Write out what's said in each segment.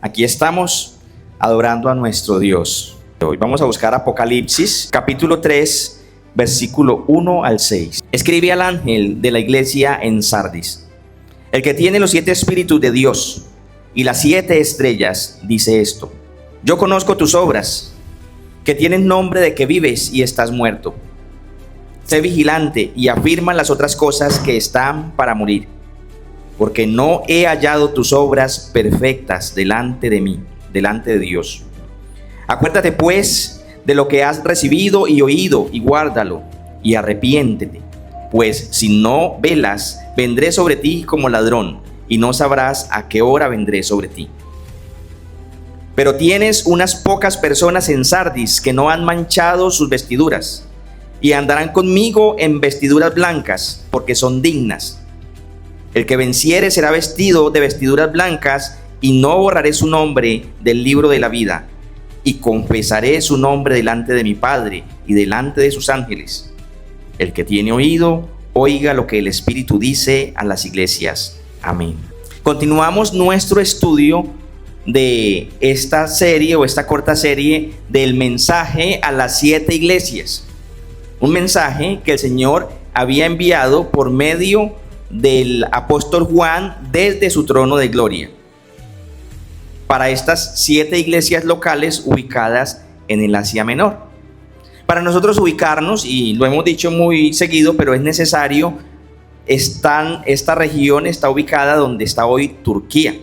Aquí estamos adorando a nuestro Dios. Hoy vamos a buscar Apocalipsis, capítulo 3, versículo 1 al 6. Escribe al ángel de la iglesia en Sardis: el que tiene los 7 espíritus de Dios y las 7 estrellas, dice esto: yo conozco tus obras, que tienen nombre de que vives y estás muerto. Sé vigilante y afirma las otras cosas que están para morir, porque no he hallado tus obras perfectas delante de mí, delante de Dios. Acuérdate pues de lo que has recibido y oído, y guárdalo, y arrepiéntete, pues si no velas, vendré sobre ti como ladrón, y no sabrás a qué hora vendré sobre ti. Pero tienes unas pocas personas en Sardis que no han manchado sus vestiduras, y andarán conmigo en vestiduras blancas, porque son dignas. El que venciere será vestido de vestiduras blancas, y no borraré su nombre del libro de la vida, y confesaré su nombre delante de mi Padre y delante de sus ángeles. El que tiene oído, oiga lo que el Espíritu dice a las iglesias. Amén. Continuamos nuestro estudio de esta serie o esta corta serie del mensaje a las 7 iglesias. Un mensaje que el Señor había enviado por medio del apóstol Juan desde su trono de gloria para estas 7 iglesias locales ubicadas en el Asia Menor. Para nosotros ubicarnos, y lo hemos dicho muy seguido, pero es necesario, esta región está ubicada donde está hoy Turquía.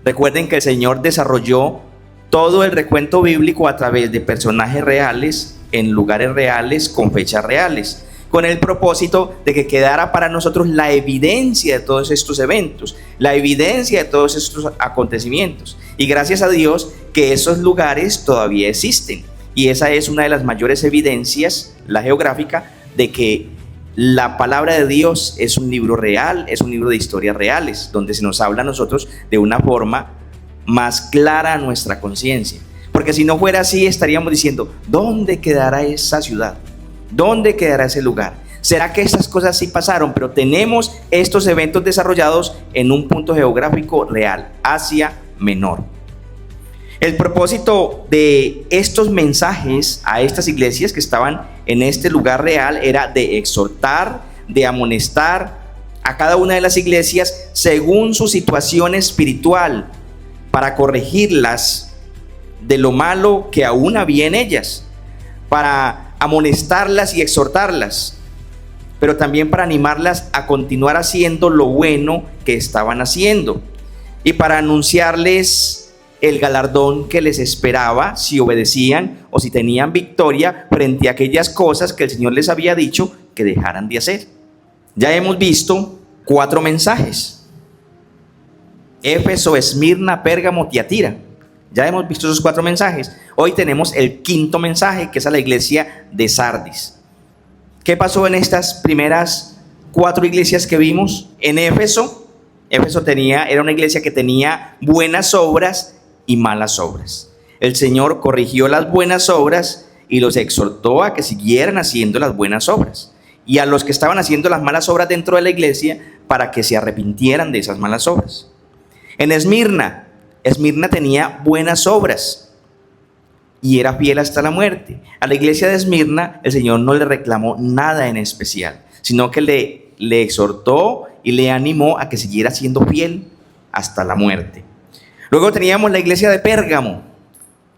Recuerden que el Señor desarrolló todo el recuento bíblico a través de personajes reales, en lugares reales, con fechas reales, con el propósito de que quedara para nosotros la evidencia de todos estos eventos, la evidencia de todos estos acontecimientos. Y gracias a Dios que esos lugares todavía existen. Y esa es una de las mayores evidencias, la geográfica, de que la palabra de Dios es un libro real, es un libro de historias reales, donde se nos habla a nosotros de una forma más clara a nuestra conciencia. Porque si no fuera así, estaríamos diciendo: ¿dónde quedará esa ciudad? ¿Dónde quedará ese lugar? ¿Será que esas cosas sí pasaron? Pero tenemos estos eventos desarrollados en un punto geográfico real, Asia Menor. El propósito de estos mensajes a estas iglesias que estaban en este lugar real era de exhortar, de amonestar a cada una de las iglesias según su situación espiritual, para corregirlas de lo malo que aún había en ellas, para amonestarlas y exhortarlas, pero también para animarlas a continuar haciendo lo bueno que estaban haciendo, y para anunciarles el galardón que les esperaba si obedecían o si tenían victoria frente a aquellas cosas que el Señor les había dicho que dejaran de hacer. Ya hemos visto 4 mensajes: Éfeso, Esmirna, Pérgamo, Tiatira. Ya hemos visto esos 4 mensajes. Hoy tenemos el 5º mensaje, que es a la iglesia de Sardis. ¿Qué pasó en estas primeras 4 iglesias que vimos? En Éfeso era una iglesia que tenía buenas obras y malas obras. El Señor corrigió las buenas obras y los exhortó a que siguieran haciendo las buenas obras, y a los que estaban haciendo las malas obras dentro de la iglesia, para que se arrepintieran de esas malas obras. En Esmirna tenía buenas obras y era fiel hasta la muerte. A la iglesia de Esmirna el Señor no le reclamó nada en especial, sino que le exhortó y le animó a que siguiera siendo fiel hasta la muerte. Luego teníamos la iglesia de Pérgamo.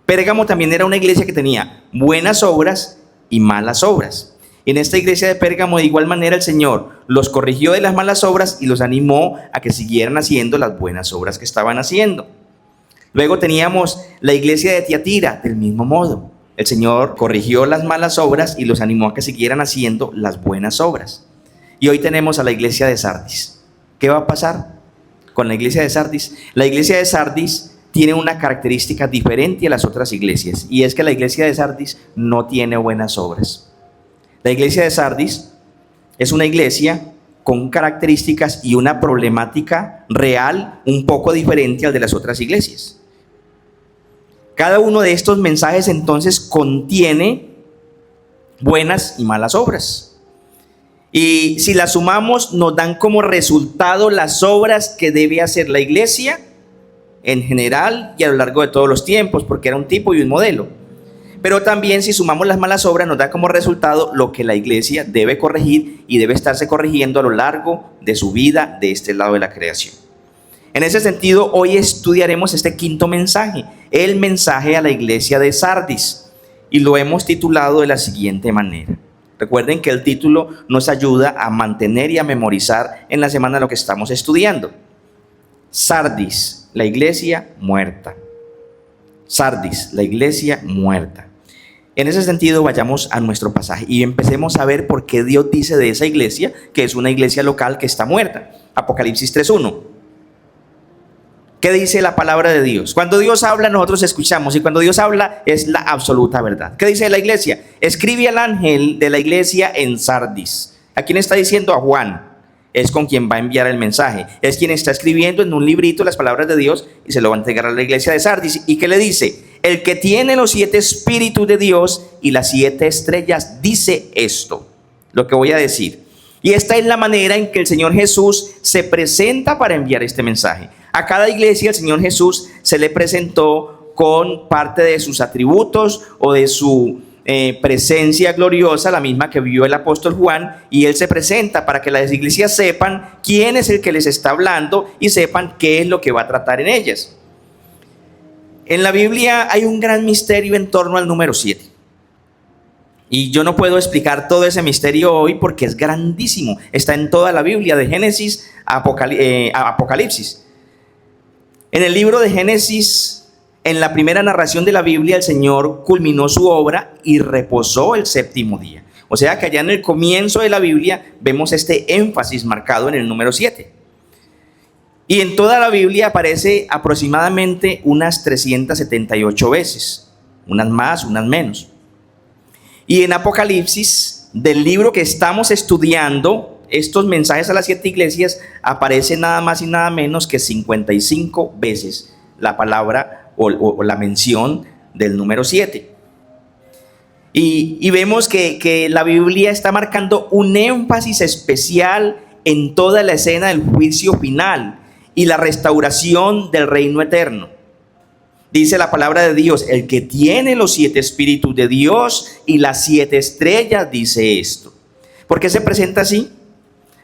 Pérgamo también era una iglesia que tenía buenas obras y malas obras. En esta iglesia de Pérgamo, de igual manera, el Señor los corrigió de las malas obras y los animó a que siguieran haciendo las buenas obras que estaban haciendo. Luego teníamos la iglesia de Tiatira, del mismo modo. El Señor corrigió las malas obras y los animó a que siguieran haciendo las buenas obras. Y hoy tenemos a la iglesia de Sardis. ¿Qué va a pasar con la iglesia de Sardis? La iglesia de Sardis tiene una característica diferente a las otras iglesias, y es que la iglesia de Sardis no tiene buenas obras. La iglesia de Sardis es una iglesia con características y una problemática real un poco diferente al de las otras iglesias. Cada uno de estos mensajes entonces contiene buenas y malas obras. Y si las sumamos, nos dan como resultado las obras que debe hacer la iglesia en general y a lo largo de todos los tiempos, porque era un tipo y un modelo. Pero también si sumamos las malas obras nos da como resultado lo que la iglesia debe corregir y debe estarse corrigiendo a lo largo de su vida de este lado de la creación. En ese sentido, hoy estudiaremos este quinto mensaje, el mensaje a la iglesia de Sardis, y lo hemos titulado de la siguiente manera. Recuerden que el título nos ayuda a mantener y a memorizar en la semana lo que estamos estudiando. Sardis, la iglesia muerta. Sardis, la iglesia muerta. En ese sentido, vayamos a nuestro pasaje y empecemos a ver por qué Dios dice de esa iglesia que es una iglesia local que está muerta. Apocalipsis 3:1. ¿Qué dice la palabra de Dios? Cuando Dios habla, nosotros escuchamos, y cuando Dios habla es la absoluta verdad. ¿Qué dice la iglesia? Escribe al ángel de la iglesia en Sardis. ¿A quién está diciendo? A Juan. Es con quien va a enviar el mensaje. Es quien está escribiendo en un librito las palabras de Dios y se lo va a entregar a la iglesia de Sardis. ¿Y qué le dice? El que tiene los 7 espíritus de Dios y las 7 estrellas dice esto, lo que voy a decir. Y esta es la manera en que el Señor Jesús se presenta para enviar este mensaje. A cada iglesia el Señor Jesús se le presentó con parte de sus atributos o de su presencia gloriosa, la misma que vio el apóstol Juan, y él se presenta para que las iglesias sepan quién es el que les está hablando y sepan qué es lo que va a tratar en ellas. En la Biblia hay un gran misterio en torno al número 7. Y yo no puedo explicar todo ese misterio hoy porque es grandísimo. Está en toda la Biblia, de Génesis a Apocalipsis. En el libro de Génesis, en la primera narración de la Biblia, el Señor culminó su obra y reposó el 7º día. O sea que allá en el comienzo de la Biblia vemos este énfasis marcado en el número 7. Y en toda la Biblia aparece aproximadamente unas 378 veces. Unas más, unas menos. Y en Apocalipsis, del libro que estamos estudiando, estos mensajes a las 7 iglesias, aparece nada más y nada menos que 55 veces la palabra o la mención del número 7. Y vemos que la Biblia está marcando un énfasis especial en toda la escena del juicio final y la restauración del reino eterno. Dice la palabra de Dios, el que tiene los 7 espíritus de Dios y las 7 estrellas dice esto. ¿Por qué se presenta así?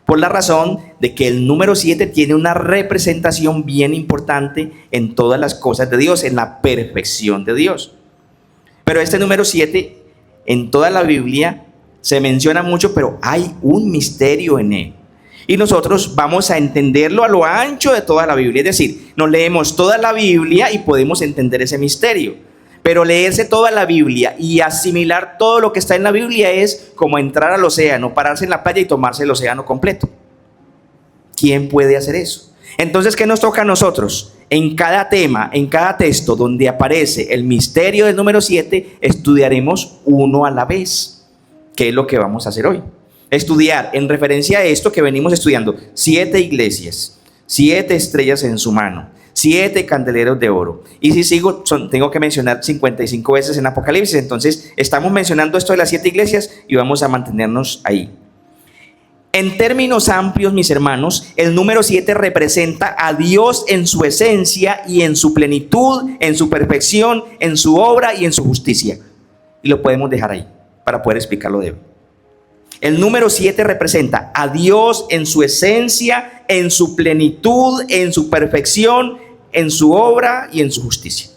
Por la razón de que el número 7 tiene una representación bien importante en todas las cosas de Dios, en la perfección de Dios. Pero este número 7 en toda la Biblia se menciona mucho, pero hay un misterio en él. Y nosotros vamos a entenderlo a lo ancho de toda la Biblia. Es decir, nos leemos toda la Biblia y podemos entender ese misterio. Pero leerse toda la Biblia y asimilar todo lo que está en la Biblia es como entrar al océano, pararse en la playa y tomarse el océano completo. ¿Quién puede hacer eso? Entonces, ¿qué nos toca a nosotros? En cada tema, en cada texto donde aparece el misterio del número 7, estudiaremos uno a la vez. ¿Qué es lo que vamos a hacer hoy? Estudiar en referencia a esto que venimos estudiando. 7 iglesias, 7 estrellas en su mano, 7 candeleros de oro. Y si sigo, tengo que mencionar 55 veces en Apocalipsis. Entonces, estamos mencionando esto de las 7 iglesias y vamos a mantenernos ahí. En términos amplios, mis hermanos, el número 7 representa a Dios en su esencia y en su plenitud, en su perfección, en su obra y en su justicia. Y lo podemos dejar ahí para poder explicarlo de hoy. El número 7 representa a Dios en su esencia, en su plenitud, en su perfección, en su obra y en su justicia.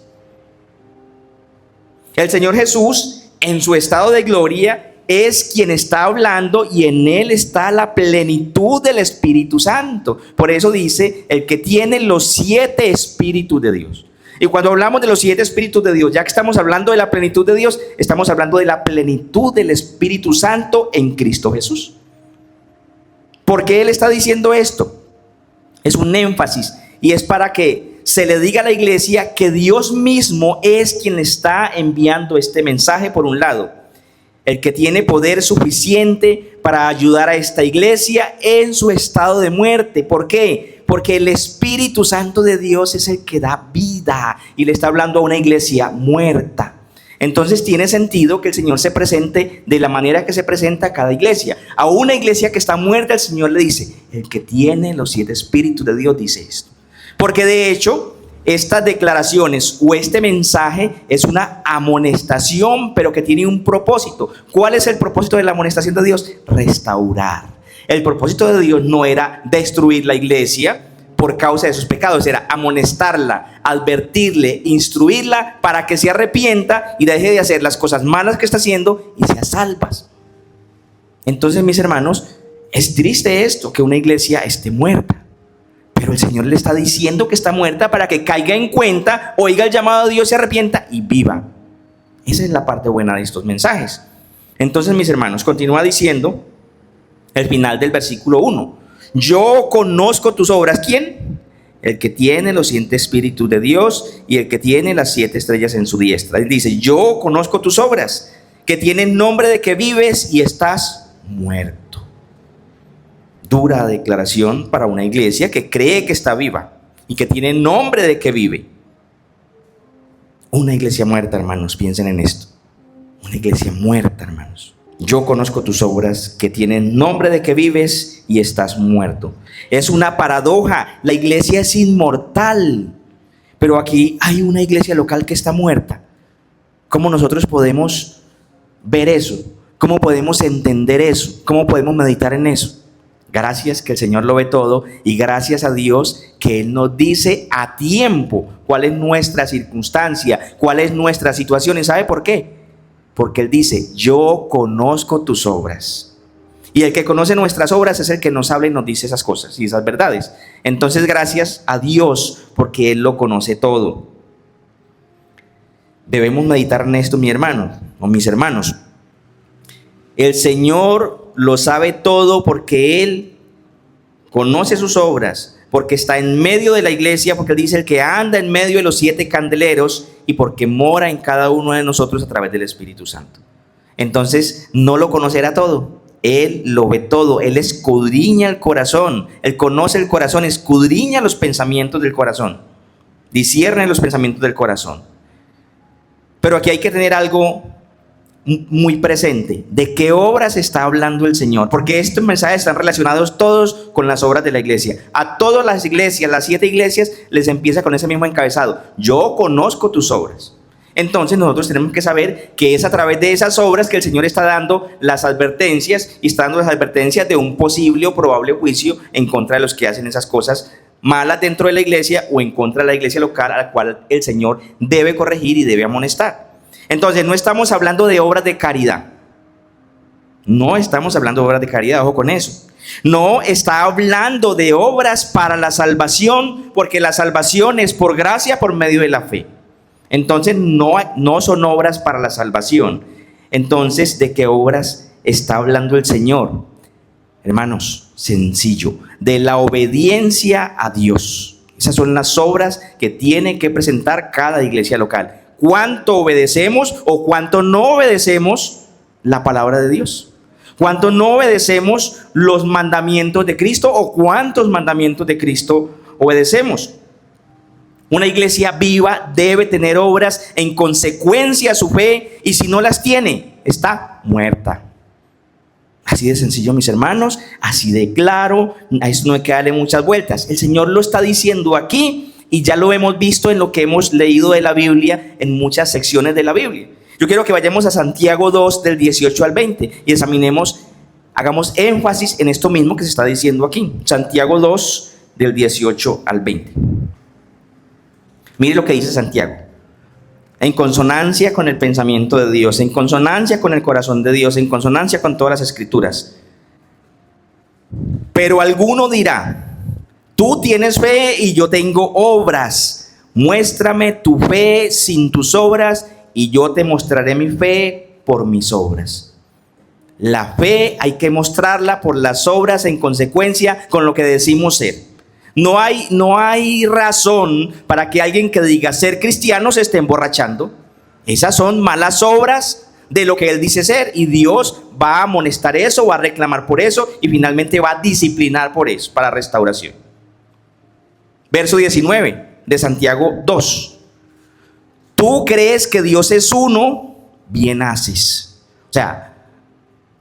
El Señor Jesús, en su estado de gloria, es quien está hablando y en él está la plenitud del Espíritu Santo. Por eso dice, el que tiene los 7 espíritus de Dios. Y cuando hablamos de los 7 espíritus de Dios, ya que estamos hablando de la plenitud de Dios, estamos hablando de la plenitud del Espíritu Santo en Cristo Jesús. ¿Por qué Él está diciendo esto? Es un énfasis y es para que se le diga a la iglesia que Dios mismo es quien está enviando este mensaje por un lado. El que tiene poder suficiente para ayudar a esta iglesia en su estado de muerte. ¿Por qué? Porque el Espíritu Santo de Dios es el que da vida y le está hablando a una iglesia muerta. Entonces tiene sentido que el Señor se presente de la manera que se presenta a cada iglesia. A una iglesia que está muerta, el Señor le dice, el que tiene los 7 espíritus de Dios dice esto. Porque de hecho, estas declaraciones o este mensaje es una amonestación, pero que tiene un propósito. ¿Cuál es el propósito de la amonestación de Dios? Restaurar. El propósito de Dios no era destruir la iglesia por causa de sus pecados, era amonestarla, advertirle, instruirla para que se arrepienta y deje de hacer las cosas malas que está haciendo y sea salvas. Entonces, mis hermanos, es triste esto, que una iglesia esté muerta. Pero el Señor le está diciendo que está muerta para que caiga en cuenta, oiga el llamado de Dios, se arrepienta y viva. Esa es la parte buena de estos mensajes. Entonces, mis hermanos, continúa diciendo el final del versículo 1. Yo conozco tus obras. ¿Quién? El que tiene los 7 espíritus de Dios y el que tiene las 7 estrellas en su diestra. Él dice, yo conozco tus obras, que tienen nombre de que vives y estás muerto. Dura declaración para una iglesia que cree que está viva y que tiene nombre de que vive. Una iglesia muerta, hermanos, piensen en esto. Una iglesia muerta, hermanos. Yo conozco tus obras, que tienen nombre de que vives y estás muerto. Es una paradoja. La iglesia es inmortal, pero aquí hay una iglesia local que está muerta. ¿Cómo nosotros podemos ver eso? ¿Cómo podemos entender eso? ¿Cómo podemos meditar en eso? Gracias que el Señor lo ve todo y gracias a Dios que Él nos dice a tiempo cuál es nuestra circunstancia, cuál es nuestra situación. ¿Y sabe por qué? Porque Él dice, yo conozco tus obras. Y el que conoce nuestras obras es el que nos habla y nos dice esas cosas y esas verdades. Entonces, gracias a Dios porque Él lo conoce todo. Debemos meditar en esto, mi hermano o mis hermanos. El Señor lo sabe todo porque Él conoce sus obras, porque está en medio de la iglesia, porque Él dice el que anda en medio de los 7 candeleros y porque mora en cada uno de nosotros a través del Espíritu Santo. Entonces, no lo conocerá todo. Él lo ve todo. Él escudriña el corazón. Él conoce el corazón, escudriña los pensamientos del corazón. Discierne los pensamientos del corazón. Pero aquí hay que tener algo muy presente. ¿De qué obras está hablando el Señor? Porque estos mensajes están relacionados todos con las obras de la iglesia. A todas las iglesias, las 7 iglesias, les empieza con ese mismo encabezado. Yo conozco tus obras. Entonces nosotros tenemos que saber que es a través de esas obras que el Señor está dando las advertencias y está dando las advertencias de un posible o probable juicio en contra de los que hacen esas cosas malas dentro de la iglesia o en contra de la iglesia local a la cual el Señor debe corregir y debe amonestar. Entonces no estamos hablando de obras de caridad. No estamos hablando de obras de caridad, ojo con eso. No está hablando de obras para la salvación, porque la salvación es por gracia por medio de la fe. Entonces no son obras para la salvación. Entonces, ¿de qué obras está hablando el Señor? Hermanos, sencillo, de la obediencia a Dios. Esas son las obras que tiene que presentar cada iglesia local. ¿Cuánto obedecemos o cuánto no obedecemos la palabra de Dios? ¿Cuánto no obedecemos los mandamientos de Cristo o cuántos mandamientos de Cristo obedecemos? Una iglesia viva debe tener obras en consecuencia a su fe y si no las tiene, está muerta. Así de sencillo, mis hermanos, así de claro, a eso no hay que darle muchas vueltas. El Señor lo está diciendo aquí. Y ya lo hemos visto en lo que hemos leído de la Biblia, en muchas secciones de la Biblia. Yo quiero que vayamos a Santiago 2, del 18 al 20, y examinemos, hagamos énfasis en esto mismo que se está diciendo aquí. Santiago 2, del 18 al 20. Mire lo que dice Santiago. En consonancia con el pensamiento de Dios, en consonancia con el corazón de Dios, en consonancia con todas las escrituras. Pero alguno dirá, tú tienes fe y yo tengo obras. Muéstrame tu fe sin tus obras y yo te mostraré mi fe por mis obras. La fe hay que mostrarla por las obras en consecuencia con lo que decimos ser. No hay razón para que alguien que diga ser cristiano se esté emborrachando. Esas son malas obras de lo que él dice ser y Dios va a amonestar eso, va a reclamar por eso y finalmente va a disciplinar por eso, para restauración. Verso 19 de Santiago 2. Tú crees que Dios es uno, bien haces. O sea,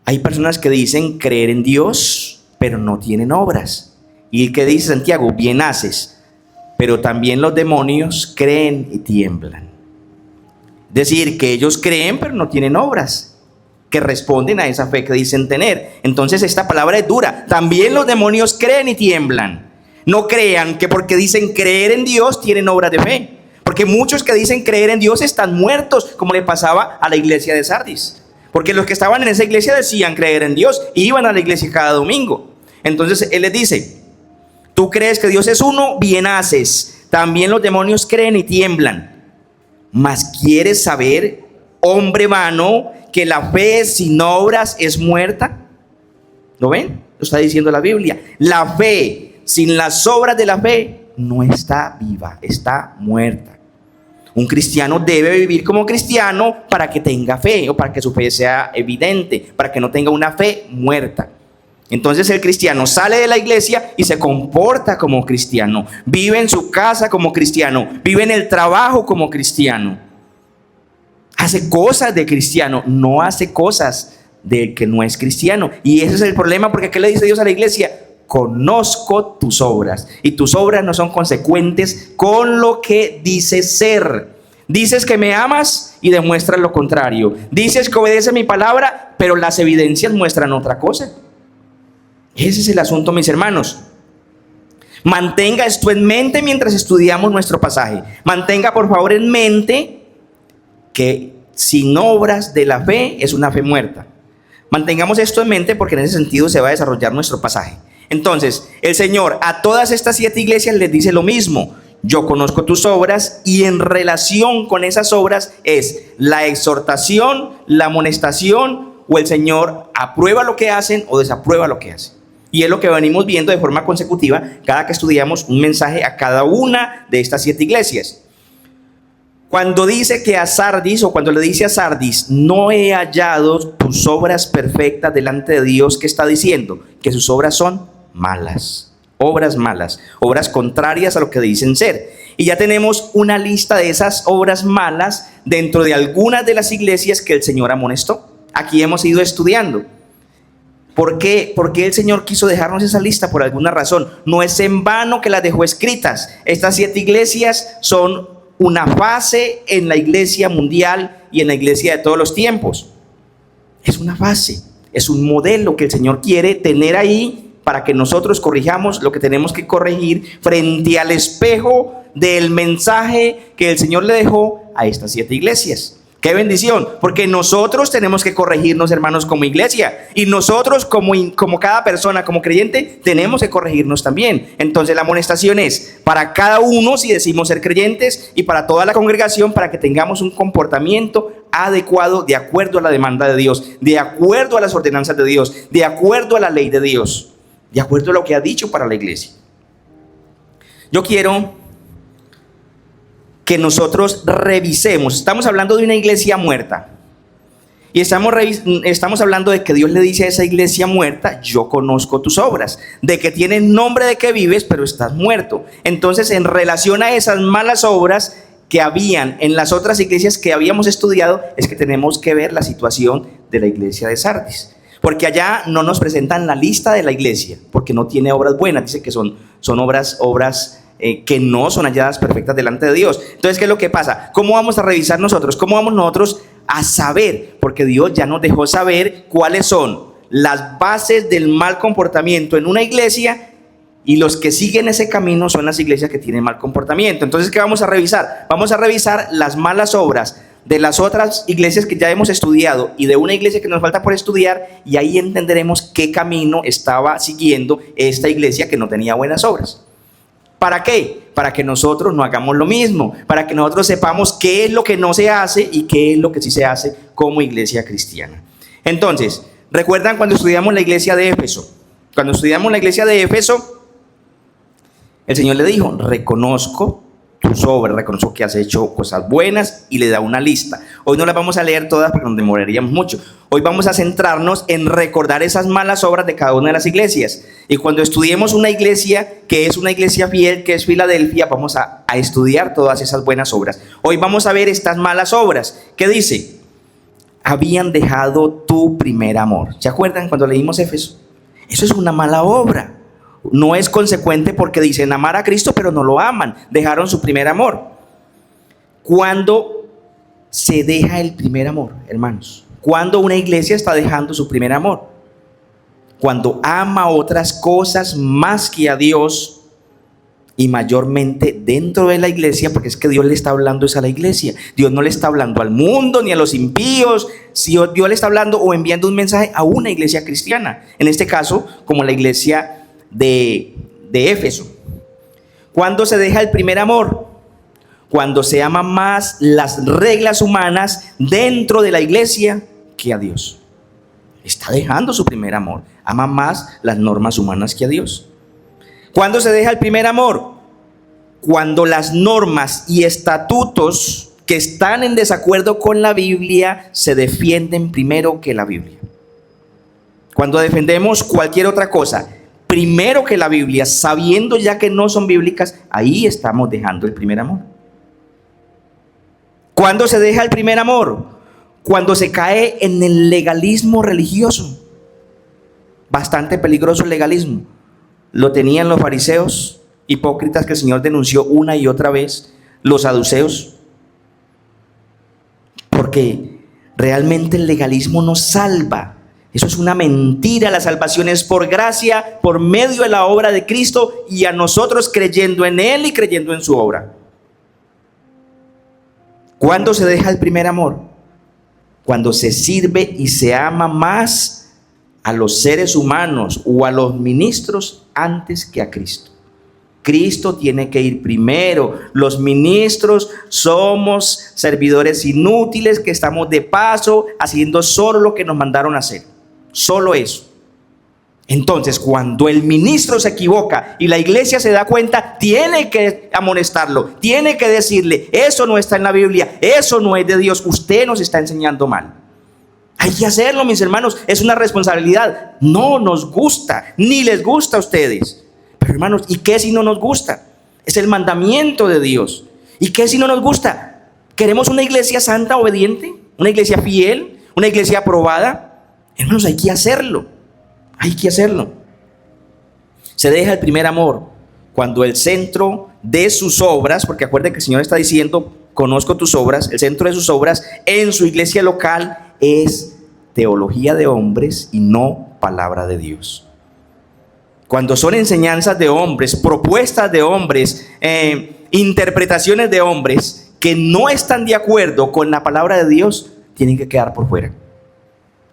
hay personas que dicen creer en Dios, pero no tienen obras. ¿Y qué dice Santiago? Bien haces. pero también los demonios creen y tiemblan. Es decir, que ellos creen pero no tienen obras que responden a esa fe que dicen tener. Entonces esta palabra es dura. También los demonios creen y tiemblan. No crean que porque dicen creer en Dios tienen obras de fe. Porque muchos que dicen creer en Dios están muertos, como le pasaba a la iglesia de Sardis. Porque los que estaban en esa iglesia decían creer en Dios y iban a la iglesia cada domingo. Entonces Él les dice: tú crees que Dios es uno, bien haces. También los demonios creen y tiemblan. Mas ¿quieres saber, hombre vano, que la fe sin obras es muerta? ¿Lo ven? Lo está diciendo la Biblia. La fe sin las obras de la fe no está viva, está muerta. Un cristiano debe vivir como cristiano para que tenga fe, o para que su fe sea evidente, para que no tenga una fe muerta. Entonces el cristiano sale de la iglesia y se comporta como cristiano, vive en su casa como cristiano, vive en el trabajo como cristiano, hace cosas de cristiano, no hace cosas de que no es cristiano. Y ese es el problema, porque ¿qué le dice Dios a la iglesia? Conozco tus obras, y tus obras no son consecuentes con lo que dices ser. Dices que me amas y demuestras lo contrario. Dices que obedeces mi palabra, pero las evidencias muestran otra cosa. Ese es el asunto, mis hermanos. Mantenga esto en mente mientras estudiamos nuestro pasaje. Mantenga por favor en mente que sin obras de la fe es una fe muerta. Mantengamos esto en mente, porque en ese sentido se va a desarrollar nuestro pasaje. Entonces, el Señor a todas estas 7 iglesias les dice lo mismo: yo conozco tus obras, y en relación con esas obras es la exhortación, la amonestación, o el Señor aprueba lo que hacen o desaprueba lo que hacen. Y es lo que venimos viendo de forma consecutiva cada que estudiamos un mensaje a cada una de estas 7 iglesias. Cuando dice que a Sardis, o cuando le dice a Sardis, no he hallado tus obras perfectas delante de Dios, ¿qué está diciendo? Que sus obras son malas, obras contrarias a lo que dicen ser. Y ya tenemos una lista de esas obras malas dentro de algunas de las iglesias que el Señor amonestó. Aquí hemos ido estudiando. ¿Por qué? Porque el Señor quiso dejarnos esa lista por alguna razón. No es en vano que las dejó escritas. Estas 7 iglesias son una fase en la iglesia mundial y en la iglesia de todos los tiempos. Es una fase, es un modelo que el Señor quiere tener ahí para que nosotros corrijamos lo que tenemos que corregir frente al espejo del mensaje que el Señor le dejó a estas 7 iglesias. ¡Qué bendición! Porque nosotros tenemos que corregirnos, hermanos, como iglesia. Y nosotros como cada persona, como creyente, tenemos que corregirnos también. Entonces la amonestación es para cada uno si decimos ser creyentes, y para toda la congregación, para que tengamos un comportamiento adecuado de acuerdo a la demanda de Dios, de acuerdo a las ordenanzas de Dios, de acuerdo a la ley de Dios, de acuerdo a lo que ha dicho para la iglesia. Yo quiero que nosotros revisemos. Estamos hablando de una iglesia muerta, y estamos hablando de que Dios le dice a esa iglesia muerta: yo conozco tus obras, de que tienes nombre de que vives, pero estás muerto. Entonces, en relación a esas malas obras que habían en las otras iglesias que habíamos estudiado, es que tenemos que ver la situación de la iglesia de Sardis, porque allá no nos presentan la lista de la iglesia, porque no tiene obras buenas. Dice que son obras que no son halladas perfectas delante de Dios. Entonces, ¿qué es lo que pasa? ¿Cómo vamos a revisar nosotros? ¿Cómo vamos nosotros a saber? Porque Dios ya nos dejó saber cuáles son las bases del mal comportamiento en una iglesia, y los que siguen ese camino son las iglesias que tienen mal comportamiento. Entonces, ¿qué vamos a revisar? Vamos a revisar las malas obras de las otras iglesias que ya hemos estudiado y de una iglesia que nos falta por estudiar, y ahí entenderemos qué camino estaba siguiendo esta iglesia que no tenía buenas obras. ¿Para qué? Para que nosotros no hagamos lo mismo, para que nosotros sepamos qué es lo que no se hace y qué es lo que sí se hace como iglesia cristiana. Entonces, ¿recuerdan cuando estudiamos la iglesia de Éfeso? Cuando estudiamos la iglesia de Éfeso, el Señor le dijo: reconozco tus obras, reconozco que has hecho cosas buenas, y le da una lista. Hoy no las vamos a leer todas porque nos demoraríamos mucho. Hoy vamos a centrarnos en recordar esas malas obras de cada una de las iglesias. Y cuando estudiemos una iglesia que es una iglesia fiel, que es Filadelfia, vamos a estudiar todas esas buenas obras. Hoy vamos a ver estas malas obras. ¿Qué dice? Habían dejado tu primer amor. ¿Se acuerdan cuando leímos Éfeso? Eso es una mala obra. No es consecuente porque dicen amar a Cristo, pero no lo aman. Dejaron su primer amor. ¿Cuándo se deja el primer amor, hermanos? ¿Cuándo una iglesia está dejando su primer amor? Cuando ama otras cosas más que a Dios, y mayormente dentro de la iglesia, porque es que Dios le está hablando es a la iglesia. Dios no le está hablando al mundo ni a los impíos. Si Dios le está hablando o enviando un mensaje a una iglesia cristiana, en este caso como la iglesia de Éfeso. ¿Cuándo se deja el primer amor? Cuando se ama más las reglas humanas dentro de la iglesia que a Dios. Está dejando su primer amor. Ama más las normas humanas que a Dios. ¿Cuándo se deja el primer amor? Cuando las normas y estatutos que están en desacuerdo con la Biblia se defienden primero que la Biblia. Cuando defendemos cualquier otra cosa primero que la Biblia, sabiendo ya que no son bíblicas, ahí estamos dejando el primer amor. ¿Cuándo se deja el primer amor? Cuando se cae en el legalismo religioso. Bastante peligroso el legalismo. Lo tenían los fariseos, hipócritas que el Señor denunció una y otra vez, los saduceos, porque realmente el legalismo no salva. Eso es una mentira. La salvación es por gracia, por medio de la obra de Cristo y a nosotros creyendo en Él y creyendo en su obra. ¿Cuándo se deja el primer amor? Cuando se sirve y se ama más a los seres humanos o a los ministros antes que a Cristo. Cristo tiene que ir primero. Los ministros somos servidores inútiles que estamos de paso haciendo solo lo que nos mandaron a hacer. Solo eso. Entonces, cuando el ministro se equivoca y la iglesia se da cuenta, tiene que amonestarlo, tiene que decirle, eso no está en la Biblia, eso no es de Dios, usted nos está enseñando mal. Hay que hacerlo, mis hermanos, es una responsabilidad. No nos gusta, ni les gusta a ustedes. Pero hermanos, ¿y qué si no nos gusta? Es el mandamiento de Dios. ¿Y qué si no nos gusta? ¿Queremos una iglesia santa, obediente? ¿Una iglesia fiel? ¿Una iglesia aprobada? Hermanos, hay que hacerlo. Hay que hacerlo. Se deja el primer amor cuando el centro de sus obras, porque acuérdense que el Señor está diciendo, conozco tus obras, el centro de sus obras en su iglesia local es teología de hombres y no palabra de Dios. Cuando son enseñanzas de hombres, propuestas de hombres, interpretaciones de hombres que no están de acuerdo con la palabra de Dios, tienen que quedar por fuera.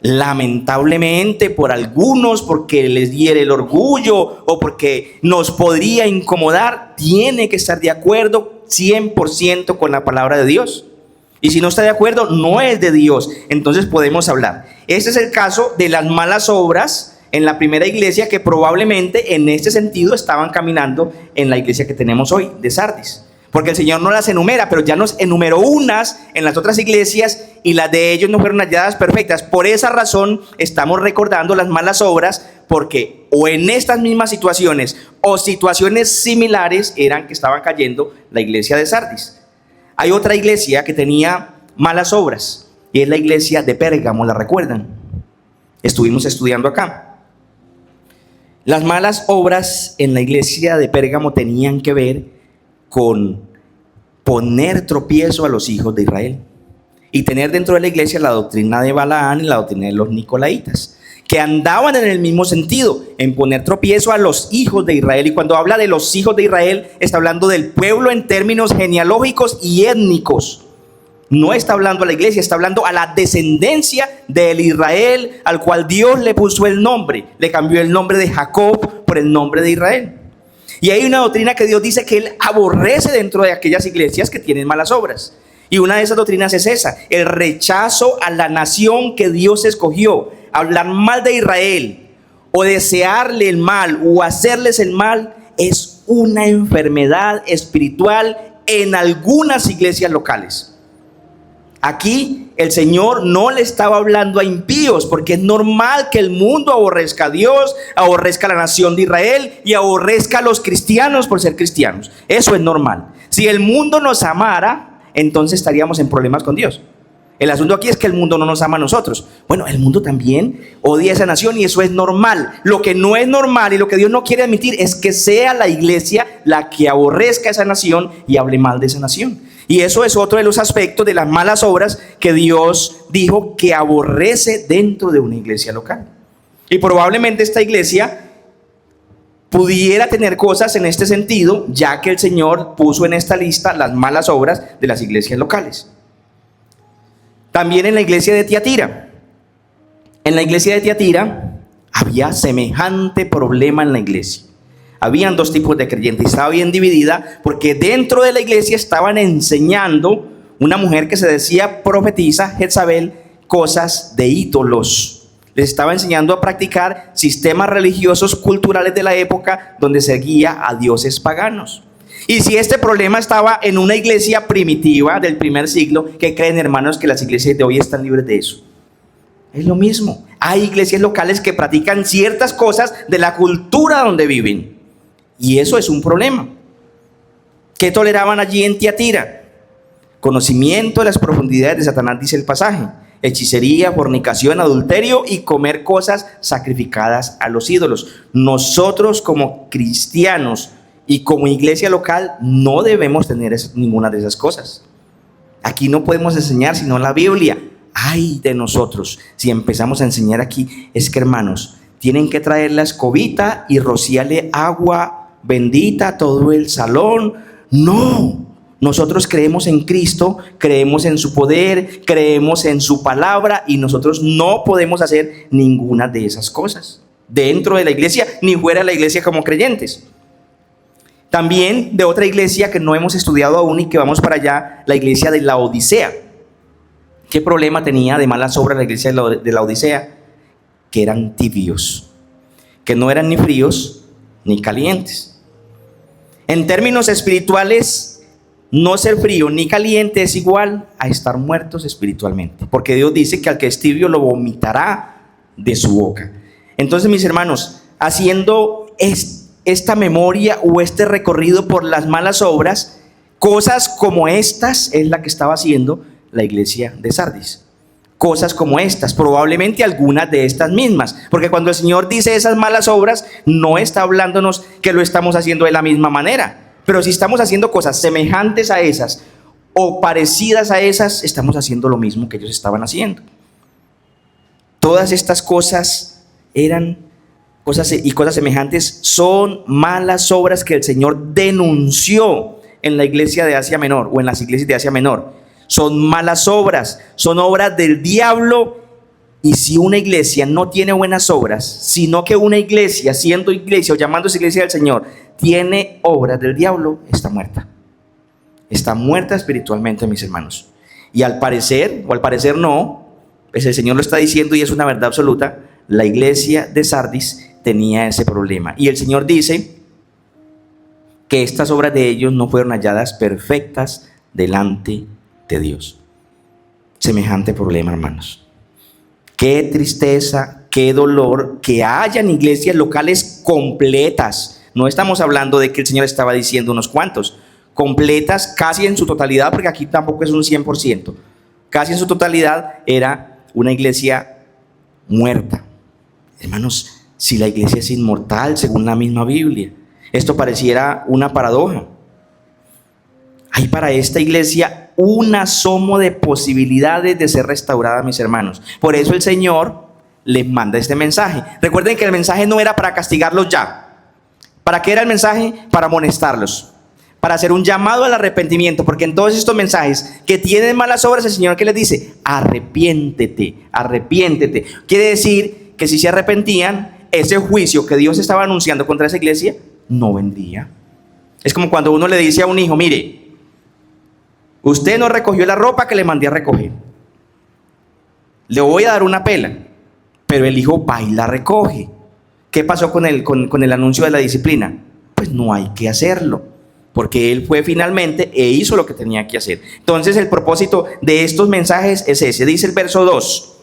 Lamentablemente por algunos, porque les hiere el orgullo o porque nos podría incomodar, tiene que estar de acuerdo 100% con la palabra de Dios. Y si no está de acuerdo, no es de Dios. Entonces podemos hablar. Este es el caso de las malas obras en la primera iglesia, que probablemente en este sentido estaban caminando en la iglesia que tenemos hoy, de Sardis. Porque el Señor no las enumera, pero ya nos enumeró unas en las otras iglesias y las de ellos no fueron halladas perfectas. Por esa razón estamos recordando las malas obras, porque o en estas mismas situaciones o situaciones similares eran que estaban cayendo la iglesia de Sardis. Hay otra iglesia que tenía malas obras y es la iglesia de Pérgamo, ¿la recuerdan? Estuvimos estudiando acá. Las malas obras en la iglesia de Pérgamo tenían que ver con poner tropiezo a los hijos de Israel y tener dentro de la iglesia la doctrina de Balaán y la doctrina de los Nicolaitas, que andaban en el mismo sentido, en poner tropiezo a los hijos de Israel. Y cuando habla de los hijos de Israel, está hablando del pueblo en términos genealógicos y étnicos. No está hablando a la iglesia, está hablando a la descendencia del Israel al cual Dios le puso el nombre. Le cambió el nombre de Jacob por el nombre de Israel. Y hay una doctrina que Dios dice que Él aborrece dentro de aquellas iglesias que tienen malas obras. Y una de esas doctrinas es esa: el rechazo a la nación que Dios escogió. Hablar mal de Israel o desearle el mal o hacerles el mal es una enfermedad espiritual en algunas iglesias locales. Aquí el Señor no le estaba hablando a impíos, porque es normal que el mundo aborrezca a Dios, aborrezca a la nación de Israel y aborrezca a los cristianos por ser cristianos. Eso es normal. Si el mundo nos amara, entonces estaríamos en problemas con Dios. El asunto aquí es que el mundo no nos ama a nosotros. Bueno, el mundo también odia a esa nación y eso es normal. Lo que no es normal y lo que Dios no quiere admitir es que sea la iglesia la que aborrezca a esa nación y hable mal de esa nación. Y eso es otro de los aspectos de las malas obras que Dios dijo que aborrece dentro de una iglesia local. Y probablemente esta iglesia pudiera tener cosas en este sentido, ya que el Señor puso en esta lista las malas obras de las iglesias locales. También en la iglesia de Tiatira. En la iglesia de Tiatira había semejante problema en la iglesia. Habían dos tipos de creyentes, estaba bien dividida porque dentro de la iglesia estaban enseñando una mujer que se decía profetisa, Jezabel, cosas de ídolos. Les estaba enseñando a practicar sistemas religiosos culturales de la época donde seguía a dioses paganos. Y si este problema estaba en una iglesia primitiva del primer siglo, ¿qué creen, hermanos, que las iglesias de hoy están libres de eso? Es lo mismo. Hay iglesias locales que practican ciertas cosas de la cultura donde viven. Y eso es un problema. ¿Qué toleraban allí en Tiatira? Conocimiento de las profundidades de Satanás, dice el pasaje. Hechicería, fornicación, adulterio y comer cosas sacrificadas a los ídolos. Nosotros como cristianos y como iglesia local no debemos tener ninguna de esas cosas. Aquí no podemos enseñar sino la Biblia. Ay de nosotros si empezamos a enseñar aquí. Es que, hermanos, tienen que traer la escobita y rociarle agua bendita a todo el salón. No. Nosotros creemos en Cristo, creemos en su poder, creemos en su palabra y nosotros no podemos hacer ninguna de esas cosas dentro de la iglesia ni fuera de la iglesia como creyentes. También de otra iglesia que no hemos estudiado aún y que vamos para allá, la iglesia de la Odisea. ¿Qué problema tenía de malas obras la iglesia de la Odisea? Que eran tibios, que no eran ni fríos ni calientes. En términos espirituales, no ser frío ni caliente es igual a estar muertos espiritualmente, porque Dios dice que al que es tibio lo vomitará de su boca. Entonces, mis hermanos, haciendo esta memoria o este recorrido por las malas obras, cosas como estas es la que estaba haciendo la iglesia de Sardis. Cosas como estas, probablemente algunas de estas mismas, porque cuando el Señor dice esas malas obras, no está hablándonos que lo estamos haciendo de la misma manera. Pero si estamos haciendo cosas semejantes a esas o parecidas a esas, estamos haciendo lo mismo que ellos estaban haciendo. Todas estas cosas eran cosas semejantes, son malas obras que el Señor denunció en la iglesia de Asia Menor o en las iglesias de Asia Menor. Son malas obras, son obras del diablo. Y si una iglesia no tiene buenas obras, sino que una iglesia, siendo iglesia o llamándose iglesia del Señor, tiene obras del diablo, está muerta. Está muerta espiritualmente, mis hermanos. Y al parecer, o al parecer no, pues el Señor lo está diciendo y es una verdad absoluta, la iglesia de Sardis tenía ese problema. Y el Señor dice que estas obras de ellos no fueron halladas perfectas delante de Dios. Semejante problema, hermanos. Qué tristeza, qué dolor que hayan iglesias locales completas. No estamos hablando de que el Señor estaba diciendo unos cuantos. Completas casi en su totalidad, porque aquí tampoco es un 100%. Casi en su totalidad era una iglesia muerta. Hermanos, si la iglesia es inmortal, según la misma Biblia, esto pareciera una paradoja. Hay para esta iglesia un asomo de posibilidades de ser restaurada, mis hermanos. Por eso el Señor les manda este mensaje. Recuerden que el mensaje no era para castigarlos ya. ¿Para qué era el mensaje? Para amonestarlos, para hacer un llamado al arrepentimiento, porque en todos estos mensajes que tienen malas obras, el Señor, ¿qué les dice? Arrepiéntete, arrepiéntete. Quiere decir que si se arrepentían, ese juicio que Dios estaba anunciando contra esa iglesia no vendría. Es como cuando uno le dice a un hijo: mire, usted no recogió la ropa que le mandé a recoger, le voy a dar una pela. Pero el hijo va y la recoge. ¿Qué pasó con el anuncio de la disciplina? Pues no hay que hacerlo, porque él fue finalmente e hizo lo que tenía que hacer. Entonces el propósito de estos mensajes es ese. Dice el verso 2.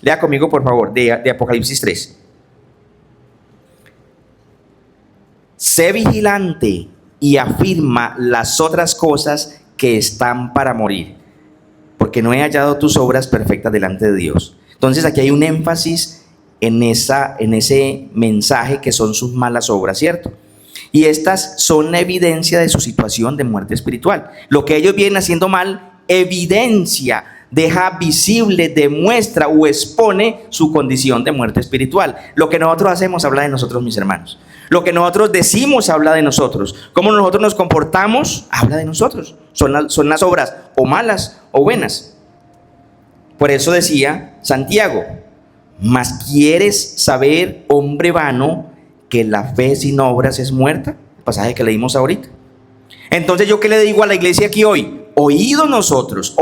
Lea conmigo, por favor, de Apocalipsis 3. Sé vigilante y afirma las otras cosas que están para morir, porque no he hallado tus obras perfectas delante de Dios. Entonces aquí hay un énfasis en ese mensaje que son sus malas obras, ¿cierto? Y estas son la evidencia de su situación de muerte espiritual. Lo que ellos vienen haciendo mal, evidencia, deja visible, demuestra o expone su condición de muerte espiritual. Lo que nosotros hacemos habla de nosotros, mis hermanos. Lo que nosotros decimos habla de nosotros. Cómo nosotros nos comportamos habla de nosotros. Son las obras o malas o buenas. Por eso decía Santiago: ¿mas quieres saber, hombre vano, que la fe sin obras es muerta? El pasaje que leímos ahorita. Entonces, ¿yo qué le digo a la iglesia aquí hoy? Oído nosotros,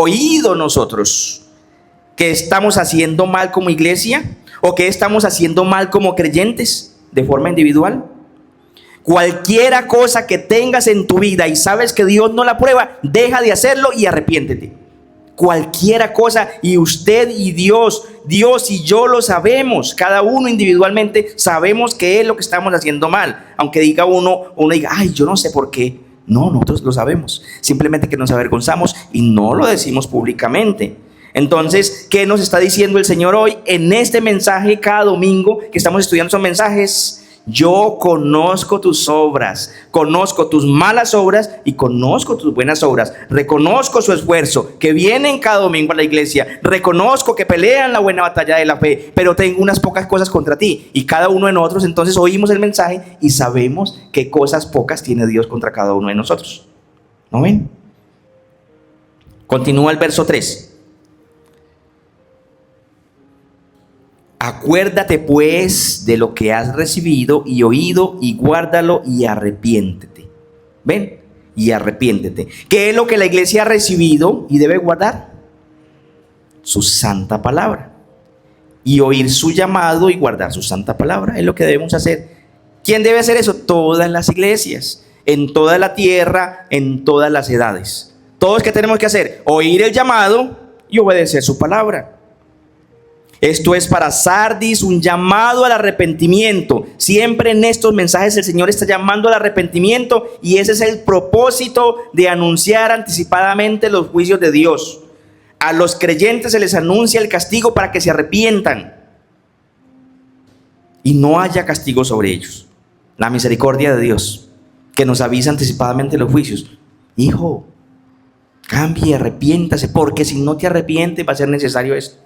¿qué estamos haciendo mal como iglesia? ¿O qué estamos haciendo mal como creyentes de forma individual? Cualquiera cosa que tengas en tu vida y sabes que Dios no la aprueba, deja de hacerlo y arrepiéntete. Cualquiera cosa, y usted y Dios y yo lo sabemos, cada uno individualmente sabemos qué es lo que estamos haciendo mal. Aunque diga uno diga, ay, yo no sé por qué. No, nosotros lo sabemos, simplemente que nos avergonzamos y no lo decimos públicamente. Entonces, ¿qué nos está diciendo el Señor hoy en este mensaje? Cada domingo que estamos estudiando son mensajes. Yo conozco tus obras, conozco tus malas obras y conozco tus buenas obras. Reconozco su esfuerzo, que vienen cada domingo a la iglesia. Reconozco que pelean la buena batalla de la fe, pero tengo unas pocas cosas contra ti. Y cada uno de nosotros entonces oímos el mensaje y sabemos qué cosas pocas tiene Dios contra cada uno de nosotros. ¿No ven? Continúa el verso 3. Acuérdate pues de lo que has recibido y oído y guárdalo y arrepiéntete. ¿Ven? Y arrepiéntete. ¿Qué es lo que la iglesia ha recibido y debe guardar? Su santa palabra. Y oír su llamado y guardar su santa palabra. Es lo que debemos hacer. ¿Quién debe hacer eso? Todas las iglesias, en toda la tierra, en todas las edades. Todos, ¿qué tenemos que hacer? Oír el llamado y obedecer su palabra. Esto es para Sardis un llamado al arrepentimiento. Siempre en estos mensajes el Señor está llamando al arrepentimiento y ese es el propósito de anunciar anticipadamente los juicios de Dios. A los creyentes se les anuncia el castigo para que se arrepientan y no haya castigo sobre ellos. La misericordia de Dios que nos avisa anticipadamente los juicios. Hijo, cambie, arrepiéntase, porque si no te arrepientes va a ser necesario esto.